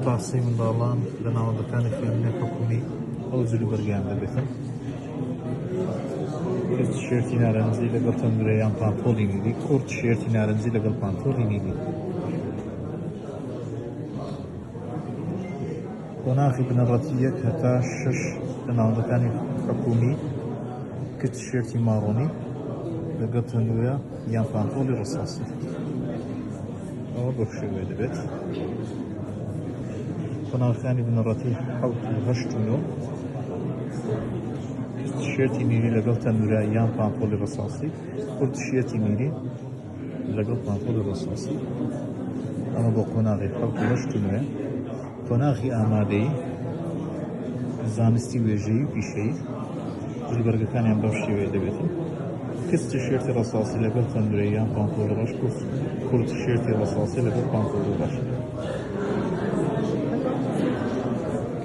باسی منداڵان لە ناوەندەکانی خوێندنی حکومی ئەو جلی بەرگیان دەبێتن کورت تیشێرتی نارەنجی لەگەڵ تەندروێیان پانتۆڵی نیلی کورت تیشێرتی نارەنجی لەگەڵ پانتۆڵی نیلی قۆناغی بنەڕەتی 1 هەتا 6 لە ناوەندەکانی حکومی کە تیشێرتی ماڕۆنی لەگەڵ تەندروێ یان پانتۆڵی ڕەساسی ئەوە بەو شێوەیە دەبێت قۆناغەکانی بنەڕەتی 7 و 8 و 9 تیشێرتی میری لەگەڵ تەندروێ یان پانتۆڵی ڕەساسی کورت تیشێرتی میری لەگەڵ پانتۆڵی ڕەساسی ئەمە بۆ قۆناغی 7 و 8 و 9 قۆناغی ئامادەیی زانستی وێژەیی و پیشەیی جلبەرگەکانیان بەو شێوەیە دەبێتن کەس تیشێرتی ڕەساسی لەگەڵ تەندروێ یان پانتۆڵی ڕەش کورت تیشێرتی ڕەساسی لەگەڵ پانتۆڵی ڕەش